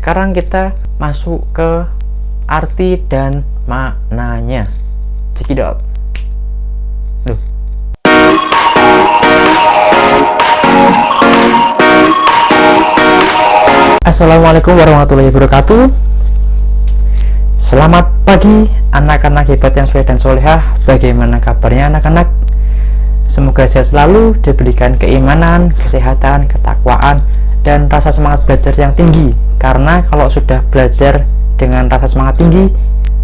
sekarang kita masuk ke arti dan maknanya. Cekidot. Duh. Assalamualaikum warahmatullahi wabarakatuh. Selamat pagi anak-anak hebat yang soleh dan solehah. Bagaimana kabarnya anak-anak? Semoga sehat selalu, diberikan keimanan, kesehatan, ketakwaan, dan rasa semangat belajar yang tinggi. Karena kalau sudah belajar dengan rasa semangat tinggi,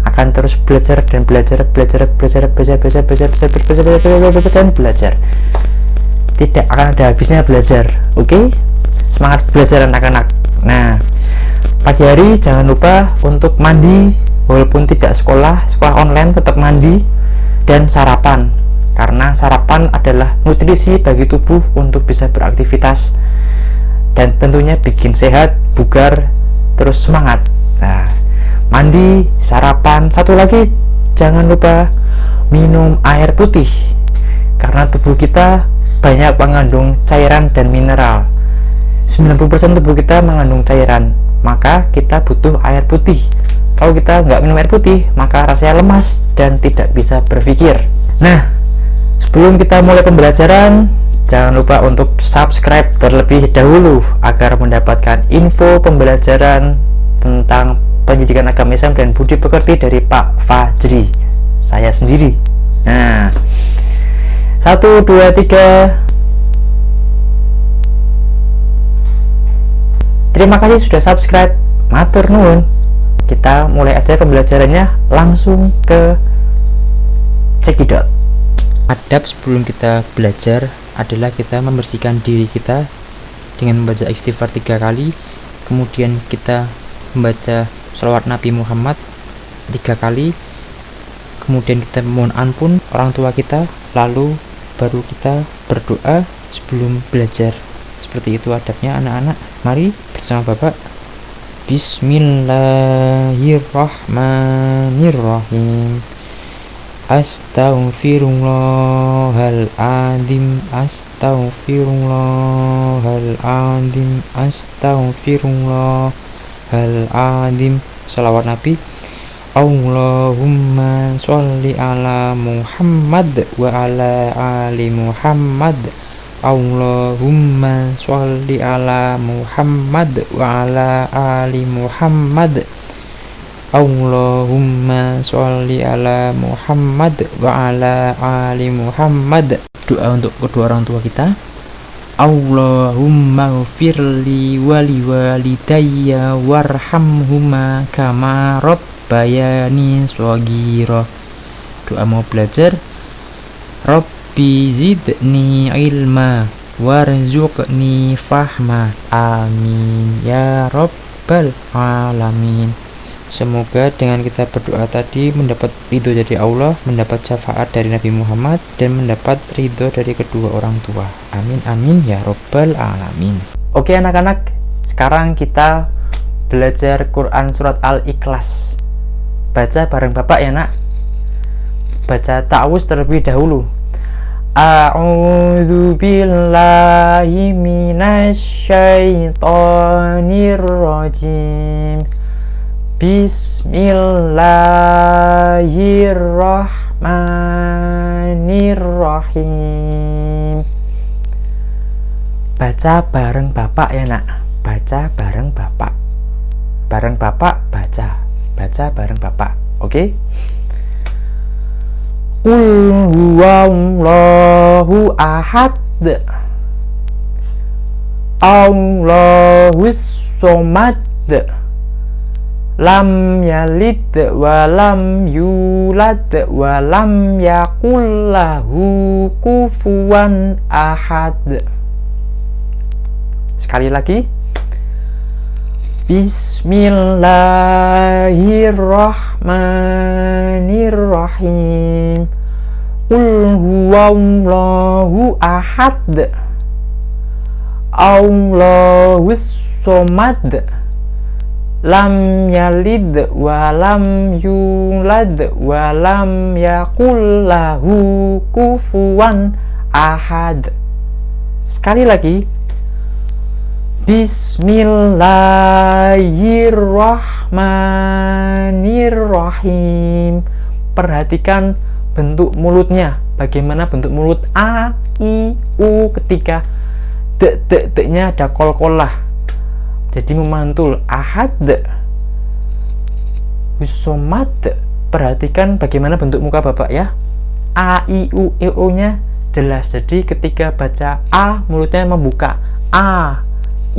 akan terus belajar dan belajar. Tidak akan ada habisnya belajar. Oke? Semangat belajar anak-anak. Nah, pagi hari jangan lupa untuk mandi, walaupun tidak sekolah online tetap mandi, dan sarapan. Karena sarapan adalah nutrisi bagi tubuh untuk bisa beraktivitas dan tentunya bikin sehat, bugar, terus semangat. Nah, mandi, sarapan, satu lagi jangan lupa minum air putih karena tubuh kita banyak mengandung cairan dan mineral. 90% tubuh kita mengandung cairan, maka kita butuh air putih. Kalau kita nggak minum air putih, maka rasanya lemas dan tidak bisa berpikir. Nah, sebelum kita mulai pembelajaran, jangan lupa untuk subscribe terlebih dahulu agar mendapatkan info pembelajaran tentang pendidikan agama Islam dan budi pekerti dari Pak Fajri, saya sendiri. Nah, 1, 2, 3. Terima kasih sudah subscribe. Matur nuwun. Kita mulai aja pembelajarannya, langsung ke cekidot. Adab sebelum kita belajar adalah kita membersihkan diri kita dengan membaca istighfar 3 kali, kemudian kita membaca sholawat Nabi Muhammad 3 kali, kemudian kita mohon ampun orang tua kita, lalu baru kita berdoa sebelum belajar. Seperti itu adabnya anak-anak. Mari bersama Bapak. Bismillahirrahmanirrahim. Astaghfirullahaladzim, astaghfirullahaladzim, astaghfirullahaladzim. Shalawat Nabi. Allahumma sholli ala Muhammad wa ala ali Muhammad. Allahumma sholli ala Muhammad wa ala ali Muhammad. Allahumma sholli ala Muhammad wa ala ali Muhammad. Doa untuk kedua orang tua kita. Allahumma ghfirli wa liwalidayya warhamhuma kama rabbayani shaghira. Doa mau belajar. Rabbi zidni ilma warzuqni fahma. Amin ya rabbal alamin. Semoga dengan kita berdoa tadi mendapat ridho dari Allah, mendapat syafaat dari Nabi Muhammad, dan mendapat ridho dari kedua orang tua. Amin amin ya rabbal alamin. Oke anak-anak, sekarang kita belajar Quran surat Al-Ikhlas. Baca bareng Bapak ya nak. Baca ta'awuz terlebih dahulu. A'udzu billahi minasyaitonir rajim. Bismillahirrahmanirrahim. Baca bareng Bapak ya nak. Baca bareng Bapak. Bareng Bapak baca. Baca bareng Bapak. Oke? Qul huwallahu ahad. Allahus somad. Lam yalid wa lam yulad wa lam yakul lahu kufuwan ahad. Sekali lagi. Bismillahirrahmanirrahim. Qul huwallahu ahad. Allahus somad. Lam yalid wa lam yulad wa lam yakul lahu kufuwan ahad. Sekali lagi. Bismillahirrahmanirrahim. Bismillahirrahmanirrahim. Perhatikan bentuk mulutnya. Bagaimana bentuk mulut a, i, u ketika nya ada kol-kolah. Jadi memantul. Ahad, Somad. Perhatikan bagaimana bentuk muka Bapak ya. A, I, U, E, O nya jelas. Jadi ketika baca A, mulutnya membuka. A,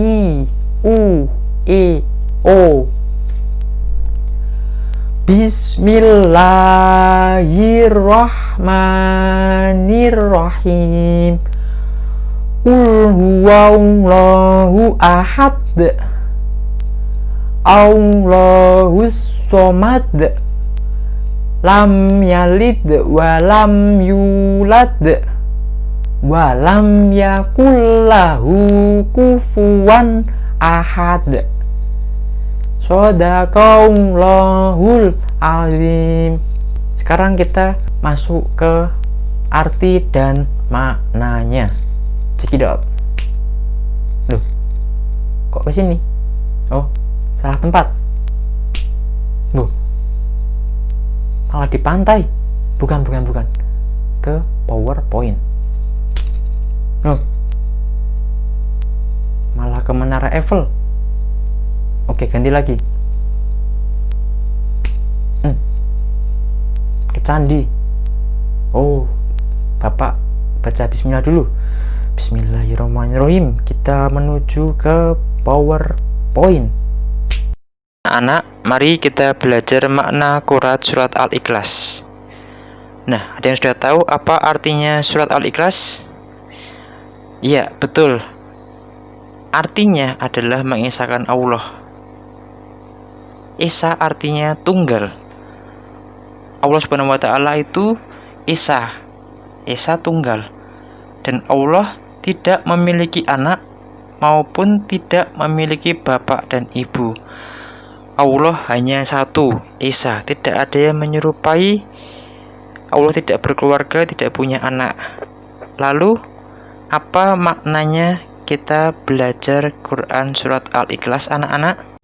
I, U, E, O. Bismillahirrahmanirrahim. Qul huwallahu ahad. Allahus somad. Lam yalid wa lam yulad wa lam yakul lahu kufuwan ahad. Shadaqallahul azim. Sekarang kita masuk ke arti dan maknanya. Cekidot. Loh, kok ke sini? Oh, salah tempat. Loh, malah di pantai. Bukan. Ke PowerPoint. Loh, malah ke Menara Eiffel. Oke, ganti lagi. Ke candi. Oh, Bapak baca bismillah dulu. Bismillahirrahmanirrahim. Kita menuju ke PowerPoint. Anak, mari kita belajar makna surat Al-Ikhlas. Nah, ada yang sudah tahu apa artinya surat Al-Ikhlas? Iya, betul. Artinya adalah mengesahkan Allah. Esa artinya tunggal. Allah Subhanahu wa Ta'ala itu Esa tunggal. Dan Allah tidak memiliki anak maupun tidak memiliki bapak dan ibu. Allah hanya satu, Esa, tidak ada yang menyerupai. Allah tidak berkeluarga, tidak punya anak. Lalu apa maknanya kita belajar Quran surat Al-Ikhlas, anak-anak?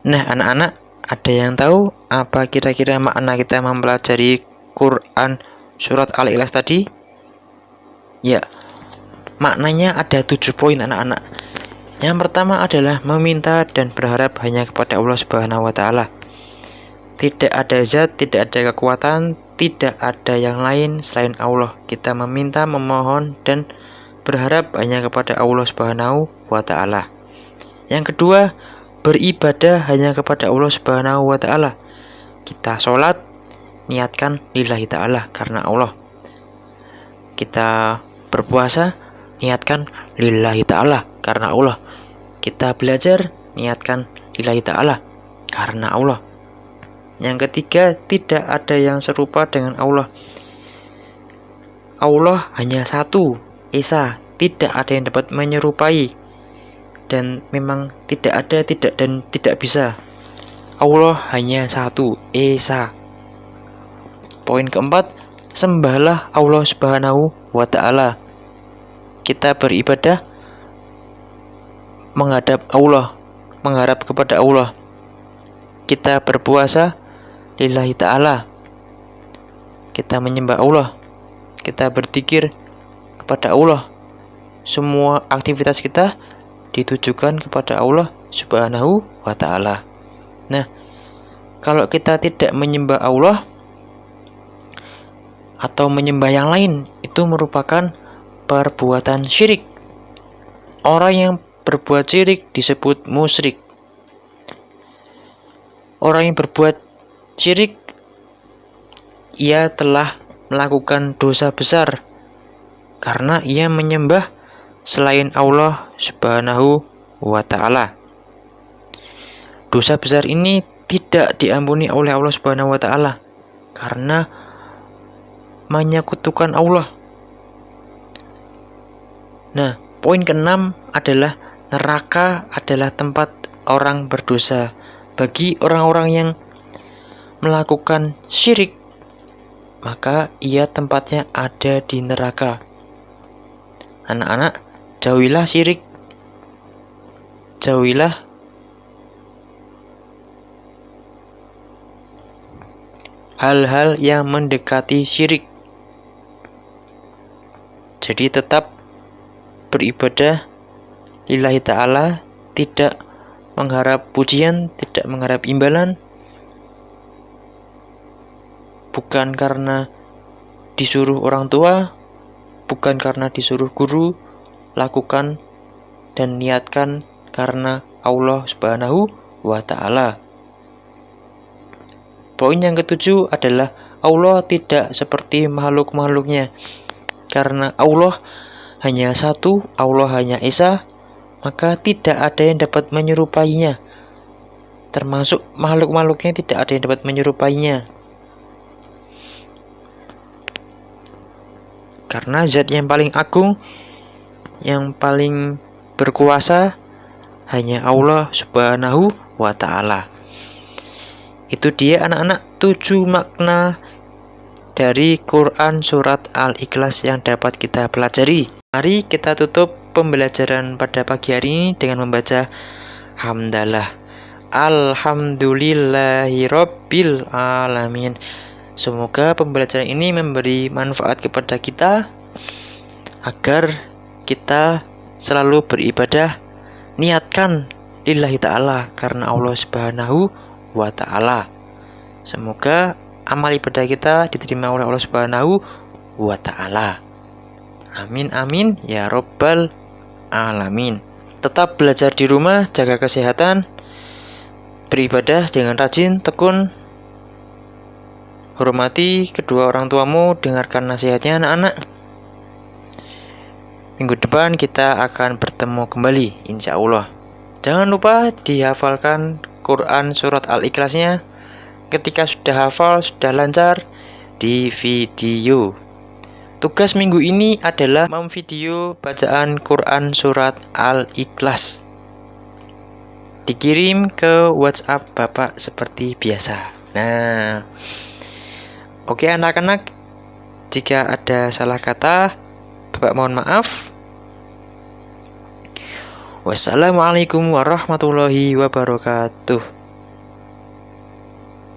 Nah, anak-anak, ada yang tahu apa kira-kira makna kita mempelajari Quran surat Al-Ikhlas tadi? Ya, maknanya ada 7 poin, anak-anak. Yang pertama adalah meminta dan berharap hanya kepada Allah Subhanahu wa Ta'ala. Tidak ada zat, tidak ada kekuatan, tidak ada yang lain selain Allah. Kita meminta, memohon dan berharap hanya kepada Allah Subhanahu wa Ta'ala. Yang kedua, beribadah hanya kepada Allah Subhanahu wa Ta'ala. Kita sholat, niatkan lillahi ta'ala, karena Allah. Kita berpuasa, niatkan lillahi ta'ala, karena Allah. Kita belajar, niatkan lillahi ta'ala, karena Allah. Yang ketiga, tidak ada yang serupa dengan Allah. Allah hanya satu, Esa, tidak ada yang dapat menyerupai. Dan memang tidak ada, tidak bisa. Allah hanya satu, Esa. Poin keempat, sembahlah Allah Subhanahu wa Ta'ala. Kita beribadah menghadap Allah, mengharap kepada Allah. Kita berpuasa lillahi ta'ala. Kita menyembah Allah. Kita berzikir kepada Allah. Semua aktivitas kita ditujukan kepada Allah Subhanahu wa Ta'ala. Nah, kalau kita tidak menyembah Allah atau menyembah yang lain, itu merupakan perbuatan syirik. Orang yang berbuat syirik disebut musyrik. Orang yang berbuat syirik, ia telah melakukan dosa besar karena ia menyembah selain Allah Subhanahu wa Ta'ala. Dosa besar ini tidak diampuni oleh Allah Subhanahu wa Ta'ala karena menyekutukan Allah. Nah, poin ke-6 adalah neraka adalah tempat orang berdosa. Bagi orang-orang yang melakukan syirik, maka ia tempatnya ada di neraka. Anak-anak, jauhilah syirik, jauhilah hal-hal yang mendekati syirik. Jadi tetap beribadah lillahi ta'ala, tidak mengharap pujian, tidak mengharap imbalan, bukan karena disuruh orang tua, bukan karena disuruh guru, lakukan dan niatkan karena Allah Subhanahu wa ta'ala. Poin yang ketujuh adalah Allah tidak seperti makhluk-makhluknya. Karena Allah hanya satu, Allah hanya Esa, maka tidak ada yang dapat menyerupainya. Termasuk makhluk-makhluknya tidak ada yang dapat menyerupainya. Karena zat yang paling agung, yang paling berkuasa hanya Allah Subhanahu wa ta'ala. Itu dia anak-anak 7 makna dari Quran surat Al-Ikhlas yang dapat kita pelajari. Mari kita tutup pembelajaran pada pagi hari ini dengan membaca hamdalah. Alhamdulillahirabbil alamin. Semoga pembelajaran ini memberi manfaat kepada kita agar kita selalu beribadah, niatkan lillahi ta'ala karena Allah Subhanahu wa ta'ala. Semoga amal ibadah kita diterima oleh Allah Subhanahu wa ta'ala. Amin amin ya robbal alamin. Tetap belajar di rumah, jaga kesehatan, beribadah dengan rajin, tekun, hormati kedua orang tuamu, dengarkan nasihatnya anak-anak. Minggu depan kita akan bertemu kembali insya Allah. Jangan lupa dihafalkan Quran surat Al-Ikhlasnya. Ketika sudah hafal, sudah lancar, di video. Tugas minggu ini adalah memvideo bacaan Quran surat Al-Ikhlas. Dikirim ke WhatsApp Bapak seperti biasa. Nah, oke anak-anak, jika ada salah kata, Bapak mohon maaf. Wassalamualaikum warahmatullahi wabarakatuh.